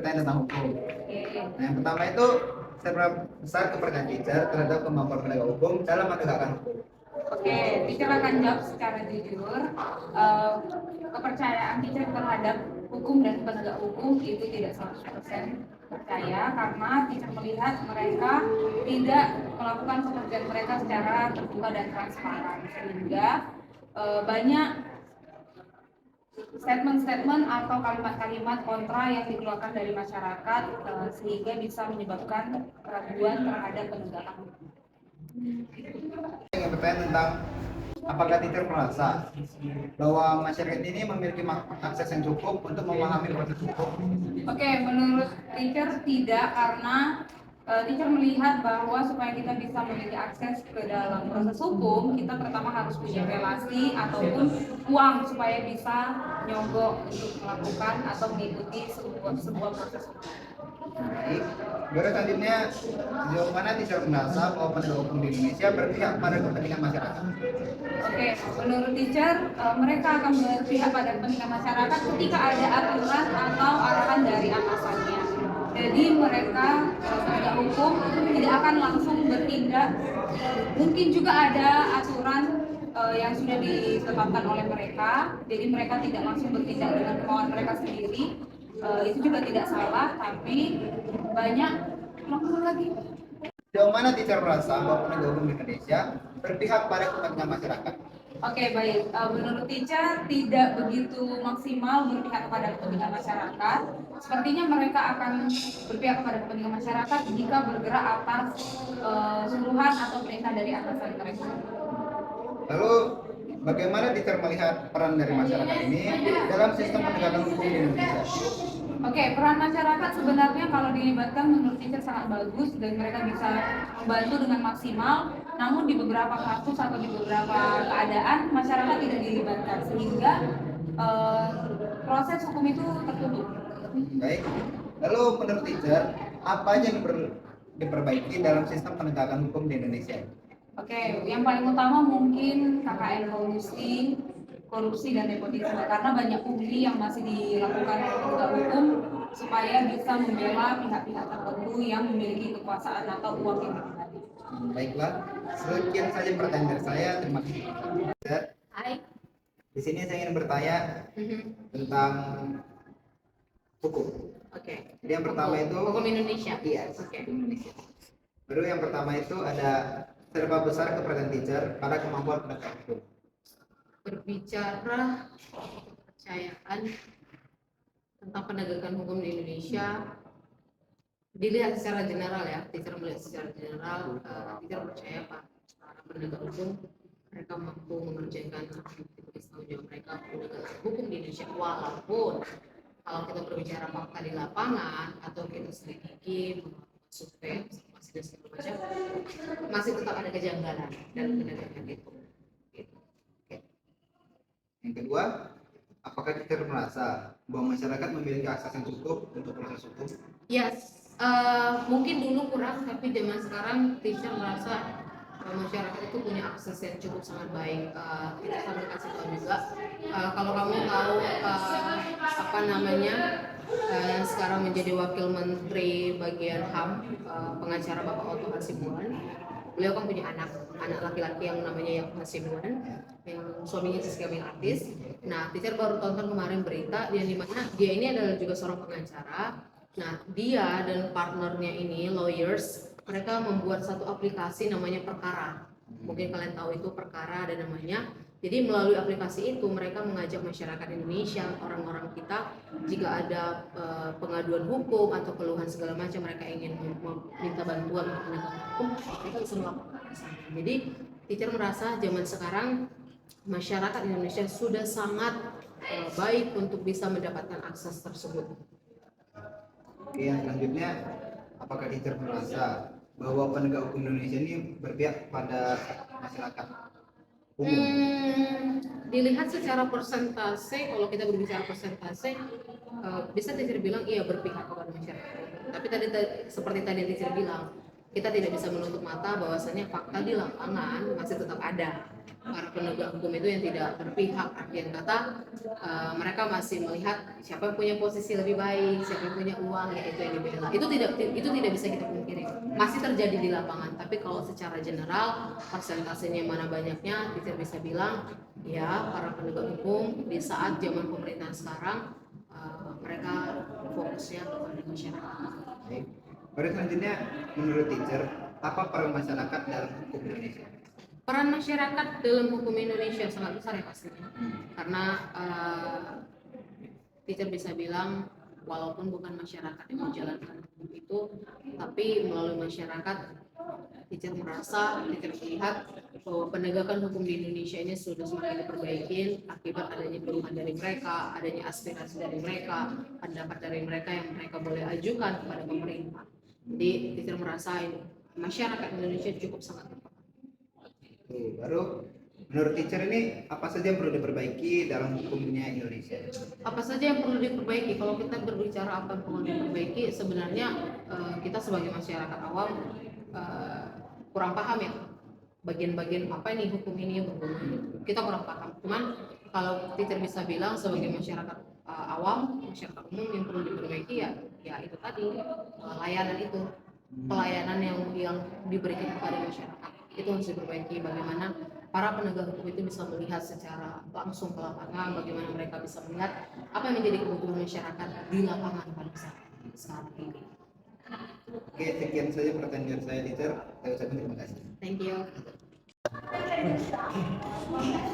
bertanya tentang hukum. Nah, yang pertama itu seberapa besar kepercayaan teacher terhadap kemampuan penegak hukum dalam menegakkan hukum? Oke, teacher akan jawab secara jujur. Eh, Kepercayaan teacher terhadap hukum dan penegak hukum itu tidak 100% percaya, karena teacher melihat mereka tidak melakukan pekerjaan mereka secara terbuka dan transparan, sehingga banyak statement-statement atau kalimat-kalimat kontra yang dikeluarkan dari masyarakat, sehingga bisa menyebabkan keraguan terhadap penegakan hukum. Yang bertanya tentang apakah teacher merasa bahwa masyarakat ini memiliki akses yang cukup untuk memahami proses hukum? Oke, menurut teacher tidak, karena teacher melihat bahwa supaya kita bisa memiliki akses ke dalam proses hukum, kita pertama harus punya relasi ataupun uang supaya bisa nyogok untuk melakukan atau mengikuti sebuah proses hukum. Baik. Baru selanjutnya, sejauh mana teacher merasa bahwa penegak hukum di Indonesia berpihak pada kepentingan masyarakat? Oke, menurut teacher, mereka akan berpihak pada kepentingan masyarakat ketika ada aturan atau arahan dari atasannya. Jadi mereka penegak hukum tidak akan langsung bertindak. Mungkin juga ada aturan yang sudah ditetapkan oleh mereka, jadi mereka tidak langsung bertindak dengan kemauan mereka sendiri. Itu juga tidak salah, tapi banyak lagi. Sejauh mana teacher merasa bahwa penegak hukum di Indonesia berpihak pada kepentingan masyarakat? Oke, baik. Menurut teacher tidak begitu maksimal berpihak kepada kepentingan masyarakat. Sepertinya mereka akan berpihak kepada kepentingan masyarakat jika bergerak atas suruhan atau perintah dari atasan mereka. Lalu, bagaimana teacher melihat peran dari masyarakat ini dalam sistem penegakan hukum di Indonesia? Oke, peran masyarakat sebenarnya kalau dilibatkan menurut teacher sangat bagus dan mereka bisa membantu dengan maksimal. Namun di beberapa kasus atau di beberapa keadaan masyarakat tidak dilibatkan, sehingga proses hukum itu tertutup. Baik. Lalu menurut teacher, apa aja yang diperbaiki dalam sistem penegakan hukum di Indonesia? Oke, yang paling utama mungkin KKN korupsi dan nepotisme, karena banyak pungli yang masih dilakukan oleh penegak hukum supaya bisa membela pihak-pihak tertentu yang memiliki kekuasaan atau uang yang pribadi. Baiklah, sekian saja pertanyaan dari saya. Terima kasih. Hai. Di sini saya ingin bertanya tentang hukum. Oke. Jadi yang pertama itu hukum Indonesia. Iya. Oke. Baru yang pertama itu ada seberapa besar kepercayaan teacher pada kemampuan penegak hukum? Berbicara kepercayaan tentang penegakan hukum di Indonesia, dilihat secara general ya, teacher melihat secara general, teacher percaya para penegak hukum mereka mampu mengerjakan aktivitas tanggung jawab mereka penegakan hukum di Indonesia, walaupun kalau kita berbicara fakta di lapangan atau kita selidiki survei masih segala macam, masih tetap ada kejanggalan dalam penegakan itu. Yang kedua, apakah teacher merasa bahwa masyarakat memiliki akses yang cukup untuk proses hukum? Yes, mungkin dulu kurang, tapi zaman sekarang teacher merasa masyarakat itu punya akses yang cukup sangat baik. Kita sambil kasih tahu juga, kalau kamu tahu apa namanya yang sekarang menjadi wakil menteri bagian HAM, pengacara Bapak Otto Hasibuan, beliau kan punya anak laki-laki yang namanya Yakub Hasibuan, yang suaminya Siska Mil artis. Nah, teacher baru tonton kemarin berita yang dimana dia ini adalah juga seorang pengacara. Nah, dia dan partnernya ini lawyers, mereka membuat satu aplikasi namanya Perkara. Mungkin kalian tahu itu Perkara ada namanya. Jadi melalui aplikasi itu mereka mengajak masyarakat Indonesia, orang-orang kita, jika ada pengaduan hukum atau keluhan segala macam, mereka ingin meminta bantuan untuk penegakan hukum, mereka bisa melakukan di sana. Jadi teacher merasa zaman sekarang masyarakat Indonesia sudah sangat baik untuk bisa mendapatkan akses tersebut. Oke, yang selanjutnya, apakah teacher merasa bahwa penegak hukum Indonesia ini berpihak pada masyarakat umum? Dilihat secara persentase, kalau kita berbicara persentase, bisa teacher bilang iya berpihak kepada masyarakat. Tapi tadi seperti tadi teacher bilang, kita tidak bisa menutup mata bahwasannya fakta di lapangan masih tetap ada. para penegak hukum itu yang tidak berpihak. Artian kata mereka masih melihat siapa yang punya posisi lebih baik, siapa yang punya uang, ya itu yang dibela. Itu tidak bisa kita pungkiri. Masih terjadi di lapangan. Tapi kalau secara general persentasenya mana banyaknya kita bisa bilang ya para penegak hukum di saat zaman pemerintahan sekarang mereka fokusnya kepada masyarakat. Baik. Baru selanjutnya, menurut teacher, apa peran masyarakat dalam hukum Indonesia? Peran masyarakat dalam hukum Indonesia sangat besar ya pastinya. Karena teacher bisa bilang walaupun bukan masyarakat yang menjalankan hukum itu, tapi melalui masyarakat teacher melihat bahwa penegakan hukum di Indonesia ini sudah semakin diperbaiki akibat adanya keluhan dari mereka, adanya aspirasi dari mereka, pendapat dari mereka yang mereka boleh ajukan kepada pemerintah. Jadi teacher merasa masyarakat Indonesia cukup sangat tepat. Baru menurut teacher ini apa saja yang perlu diperbaiki dalam hukumnya Indonesia? Apa saja yang perlu diperbaiki? Kalau kita berbicara apa yang perlu diperbaiki, sebenarnya kita sebagai masyarakat awam kurang paham ya bagian-bagian apa ini hukum ini yang berhubungan. Kita kurang paham. Cuman kalau teacher bisa bilang sebagai masyarakat awam, masyarakat umum yang perlu diperbaiki ya itu tadi layanan itu, pelayanan yang diberikan kepada masyarakat itu harus diperbaiki. Bagaimana para penegak hukum itu bisa melihat secara langsung ke lapangan, bagaimana mereka bisa melihat apa yang menjadi kebutuhan masyarakat di lapangan pada saat sekarang ini. Oke, sekian saja pertanyaan saya, teacher. Saya ucapkan terima kasih. Thank you.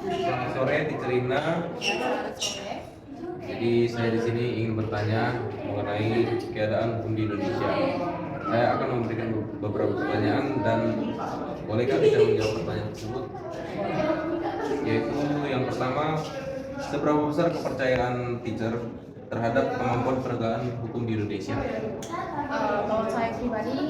Selamat sore, teacher Rina. Jadi saya di sini ingin bertanya mengenai keadaan hukum di Indonesia. Saya akan memberikan beberapa pertanyaan dan bolehkah teacher menjawab pertanyaan tersebut? Yaitu yang pertama, seberapa besar kepercayaan teacher terhadap kemampuan penegakan hukum di Indonesia? Kalau saya pribadi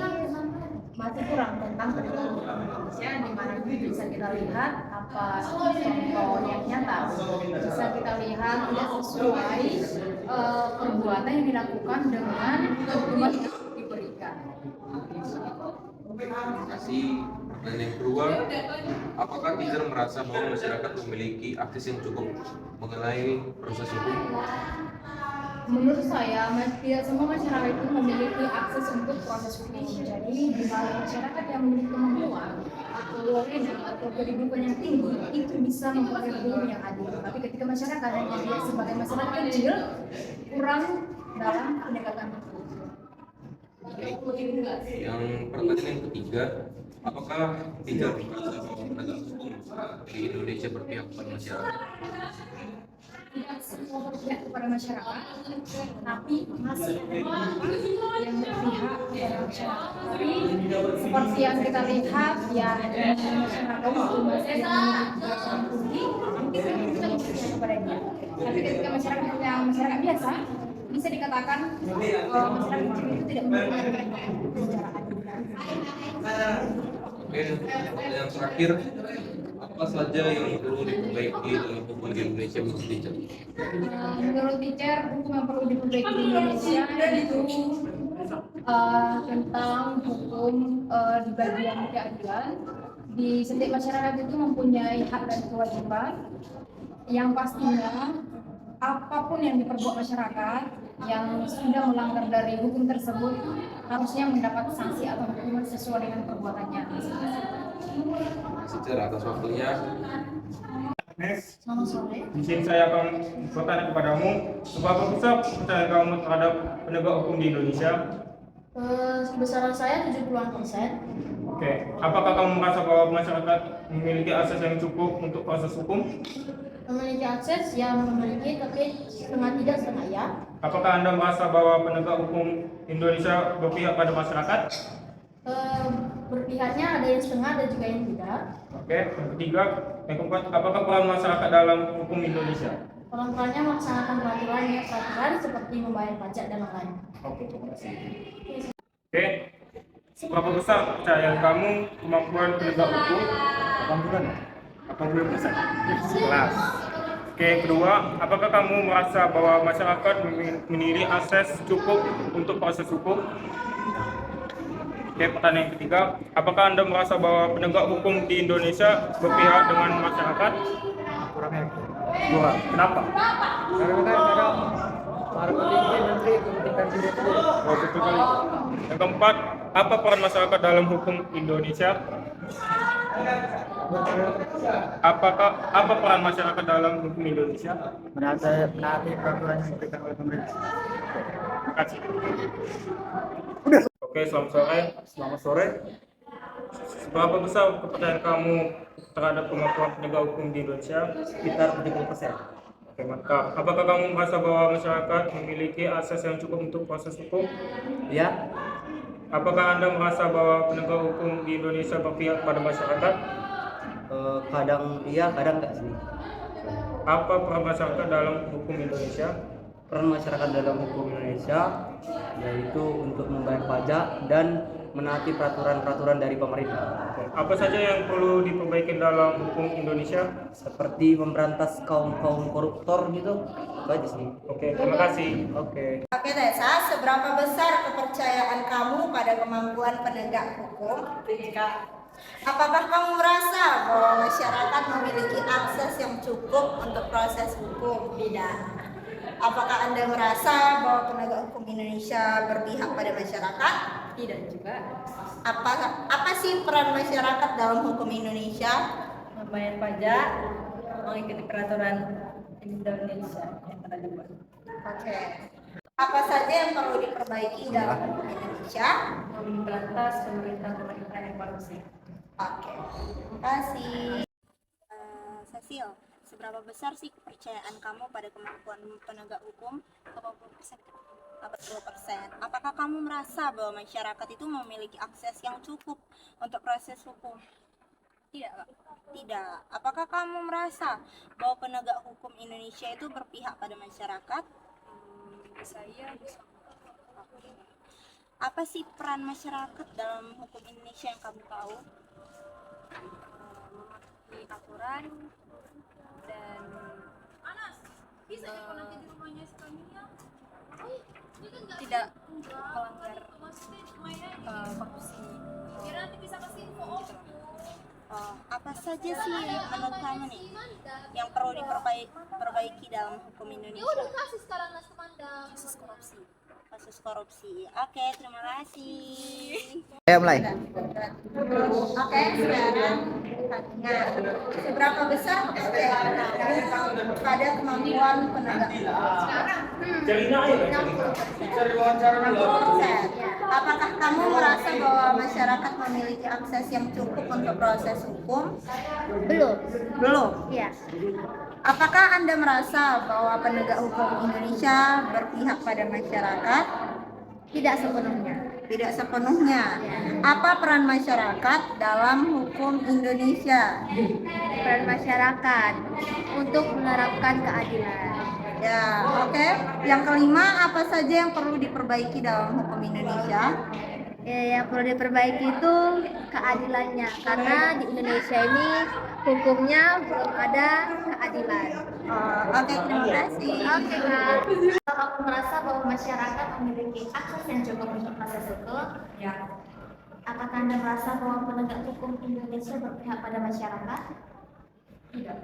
masih kurang tentang penegakan hukum Indonesia, di mana bisa kita lihat apa contoh yang nyata, bisa kita lihat tidak sesuai perbuatan yang dilakukan dengan hukuman yang diberikan. Terima kasih. Dan yang kedua, apakah teacher merasa bahwa masyarakat memiliki akses yang cukup mengenai proses hukum? Menurut saya, tidak semua masyarakat itu memiliki akses untuk proses hukum. Jadi, di mana masyarakat yang memiliki kemampuan atau wewenang atau kedudukan yang tinggi itu bisa memperoleh hukum yang adil. Tapi ketika masyarakat yang dilihat sebagai masyarakat kecil, kurang dalam penegakan hukum. Yang pertanyaan yang ketiga, apakah teacher merasa bahwa penegak hukum di Indonesia berpihak kepada masyarakat? Tidak semua berpihak kepada masyarakat, tapi masih ada beberapa yang berpihak kepada masyarakat. Tapi seperti yang kita lihat, ya masyarakat itu masih yang tinggi, mungkin kita berpihak kepada dia. Tapi ketika masyarakat biasa, bisa dikatakan masyarakat kecil itu tidak memiliki secara adil. Oke, yang terakhir, apa saja yang perlu diperbaiki dalam hukum di Indonesia menurut teacher? Menurut teacher, hukum yang perlu diperbaiki di Indonesia itu tentang hukum di bagian keadilan. Di setiap masyarakat itu mempunyai hak dan kewajiban yang pastinya apapun yang diperbuat masyarakat yang sudah melanggar dari hukum tersebut harusnya mendapat sanksi atau hukuman sesuai dengan perbuatannya. Teacher atas waktunya. Selamat sore. Di sini saya akan bertanya kepadamu, seberapa besar kepercayaan kamu terhadap penegak hukum di Indonesia? Kebesaran saya 70%. Oke, apakah kamu merasa bahwa masyarakat memiliki akses yang cukup untuk proses hukum? Memiliki akses yang memiliki, tapi setengah tidak setengah ya. Apakah Anda merasa bahwa penegak hukum Indonesia berpihak pada masyarakat? Berpihaknya ada yang setengah, ada juga yang tidak. Oke, yang ketiga, yang keempat, apakah peran masyarakat dalam hukum Indonesia? Orang-orangnya melaksanakan peraturan seperti membayar pajak dan lain-lain. Oke, terima kasih. Oke, seberapa besar kepercayaan kamu kemampuan penegak hukum? 80%. 11. Oke, kedua, apakah kamu merasa bahwa masyarakat memiliki akses cukup untuk proses hukum? Oke, pertanyaan yang ketiga, apakah Anda merasa bahwa penegak hukum di Indonesia berpihak dengan masyarakat? Kurang yakin. Dua. Kenapa? Karena kan kadang para petinggi nanti kepentingan diri sendiri. Oh, betul kali. Yang keempat, apa peran masyarakat dalam hukum Indonesia? Apa peran masyarakat dalam hukum Indonesia? Menaati peraturan yang diberikan oleh pemerintah. Terima kasih. Oke, selamat sore. Seberapa besar kepercayaan kamu terhadap kemampuan penegak hukum di Indonesia? Sekitar 70%. Oke, mantap. Apakah kamu merasa bahwa masyarakat memiliki akses yang cukup untuk proses hukum? Ya, Apakah Anda merasa bahwa penegak hukum di Indonesia berpihak pada masyarakat? kadang iya, kadang enggak sih. Apa peran masyarakat dalam hukum Indonesia? Peran masyarakat dalam hukum Indonesia yaitu untuk membayar pajak dan menaati peraturan-peraturan dari pemerintah, Oke, apa saja yang perlu diperbaiki dalam hukum Indonesia? seperti memberantas kaum-kaum koruptor gitu. Itu aja sih. Oke, terima kasih. Oke. Oke Tessa, seberapa besar kepercayaan kamu pada kemampuan penegak hukum? Apakah kamu merasa bahwa masyarakat memiliki akses yang cukup untuk proses hukum? Tidak. Apakah Anda merasa bahwa penegak hukum Indonesia berpihak pada masyarakat? Tidak juga. Apa sih peran masyarakat dalam hukum Indonesia? Membayar pajak, mengikuti peraturan Indonesia yang telah dibuat. Oke. Apa saja yang perlu diperbaiki dalam hukum Indonesia? Memberantas pemerintah yang korupsi. Oke, terima kasih. Cecil, seberapa besar sih kepercayaan kamu pada kemampuan penegak hukum? 80%. 80%. Apakah kamu merasa bahwa masyarakat itu memiliki akses yang cukup untuk proses hukum? Tidak, Kak. Tidak. Apakah kamu merasa bahwa penegak hukum Indonesia itu berpihak pada masyarakat? Saya bisa. Oke. Apa sih peran masyarakat dalam hukum Indonesia yang kamu tahu? Mematuhi aturan dan tidak melanggar korupsi. Apa saja sih menurut kamu nih yang perlu diperbaiki dalam hukum Indonesia? Kasus korupsi. Oke, terima kasih. Ayo mulai. Oke, sekarang nah, seberapa besar kepercayaan kamu pada kemampuan penegak hukum? 60%. Apakah kamu merasa bahwa masyarakat memiliki akses yang cukup untuk proses hukum? Belum. Belum. Ya. Apakah Anda merasa bahwa penegak hukum Indonesia berpihak pada masyarakat? Tidak sepenuhnya. Tidak sepenuhnya. Apa peran masyarakat dalam hukum Indonesia? Peran masyarakat untuk menerapkan keadilan. Ya, oke. Yang kelima, apa saja yang perlu diperbaiki dalam hukum Indonesia? Yang perlu diperbaiki itu keadilannya, karena di Indonesia ini hukumnya belum ada keadilan. Oke, terima kasih. Oke, Kak. Kalau kamu merasa bahwa masyarakat memiliki akses yang cukup untuk proses hukum, Ya. apakah Anda merasa bahwa penegak hukum Indonesia berpihak pada masyarakat? Tidak.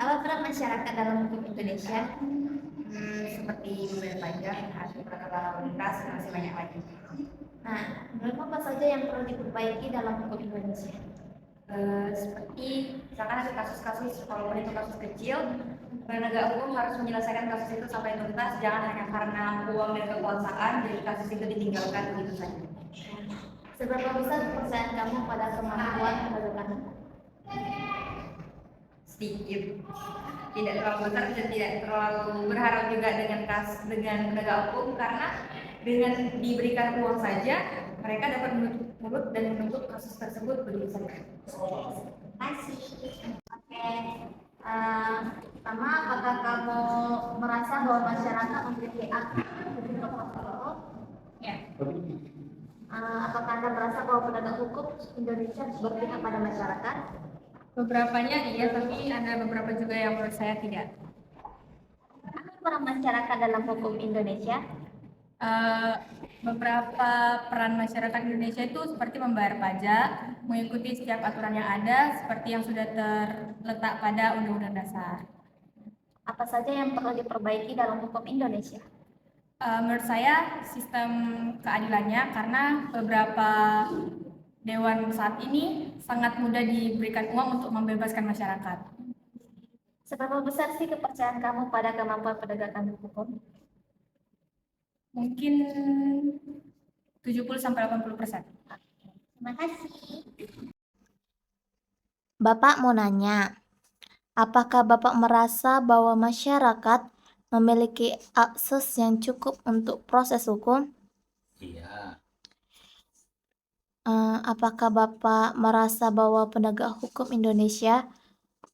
Apa peran masyarakat dalam hukum Indonesia? Seperti membayar pajak, hasil peraturan lalu lintas, dan masih banyak lagi. Nah, menurut apa saja yang perlu diperbaiki dalam hukum Indonesia? Seperti misalkan ada kasus-kasus, walaupun itu kasus kecil, penegak hukum harus menyelesaikan kasus itu sampai tuntas, jangan hanya karena uang dan kekuasaan jadi kasus itu ditinggalkan begitu saja. Seberapa besar kepercayaan kamu pada kemampuan penegakan hukum? Sedikit, tidak terlalu besar dan tidak terlalu berharap juga dengan penegak hukum, karena dengan diberikan uang saja mereka dapat menutup mulut dan menutup kasus tersebut begitu saja. Kasih. Oke. Pertama, apakah kamu merasa bahwa masyarakat memiliki akses untuk proses hukum? Ya. Apakah Anda merasa bahwa penegak hukum Indonesia berpihak pada masyarakat? Beberapanya iya, tapi ada beberapa juga yang menurut saya tidak. Apa peran masyarakat dalam hukum Indonesia? beberapa peran masyarakat Indonesia itu seperti membayar pajak, mengikuti setiap aturan yang ada seperti yang sudah terletak pada Undang-Undang Dasar. Apa saja yang perlu diperbaiki dalam hukum Indonesia? Menurut saya sistem keadilannya, karena beberapa dewan saat ini sangat mudah diberikan uang untuk membebaskan masyarakat. Seberapa besar sih kepercayaan kamu pada kemampuan penegakan hukum? Mungkin 70-80%. Terima kasih. Bapak mau nanya, apakah Bapak merasa bahwa masyarakat memiliki akses yang cukup untuk proses hukum? Iya, Apakah Bapak merasa bahwa penegak hukum Indonesia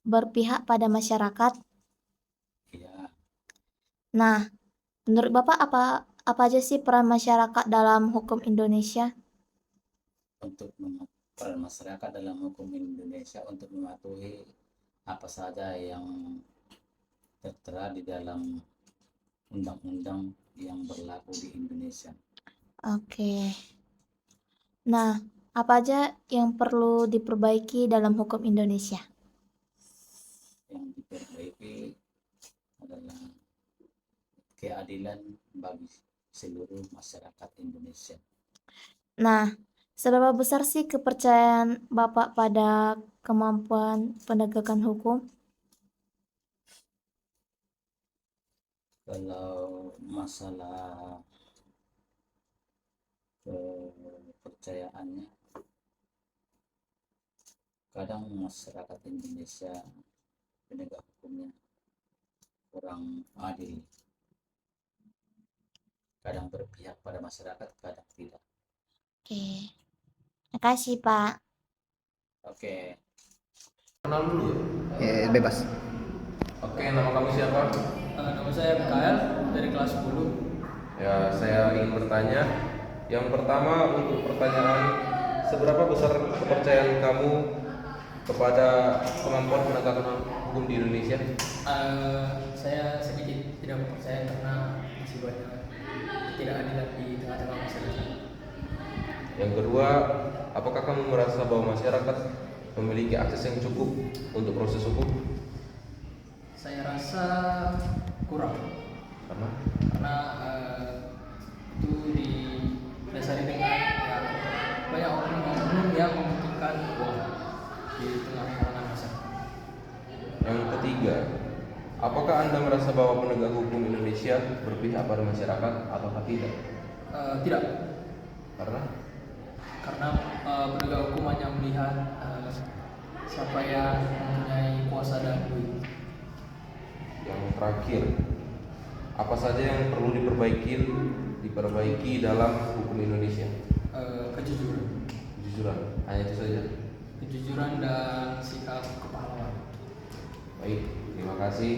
berpihak pada masyarakat? iya. Nah, menurut Bapak apa aja sih peran masyarakat dalam hukum Indonesia? Peran masyarakat dalam hukum Indonesia untuk mematuhi apa saja yang tertera di dalam undang-undang yang berlaku di Indonesia. Oke. Nah, apa aja yang perlu diperbaiki dalam hukum Indonesia? Yang diperbaiki adalah keadilan bagi seluruh masyarakat Indonesia. Nah, seberapa besar sih kepercayaan Bapak pada kemampuan penegakan hukum? Kalau masalah kepercayaannya, kadang masyarakat Indonesia penegak hukumnya kurang adil, kadang berpihak pada masyarakat, kadang tidak. Oke. Makasih, Pak. Oke. Kenal dulu ya. Bebas. Oke, nama kamu siapa? Nama saya Mikael dari kelas 10. Ya, saya ingin bertanya. Yang pertama untuk pertanyaan, seberapa besar kepercayaan kamu kepada kemampuan penegakan hukum di Indonesia? Saya sedikit tidak percaya karena masih banyak ketidakadilan di tengah-tengah masyarakat. Yang kedua, apakah kamu merasa bahwa masyarakat memiliki akses yang cukup untuk proses hukum? Saya rasa kurang Karena itu didasari dengan banyak oknum yang mementingkan uang di tengah kalangan masyarakat. yang ketiga, apakah Anda merasa bahwa penegak hukum Indonesia berpihak pada masyarakat ataukah tidak? Tidak, Karena karena penegak hukum hanya melihat siapa yang mempunyai kuasa dan duit. yang terakhir, apa saja yang perlu diperbaiki dalam hukum Indonesia? Kejujuran, hanya itu saja. Kejujuran dan sikap kepahlawanan. Baik, terima kasih.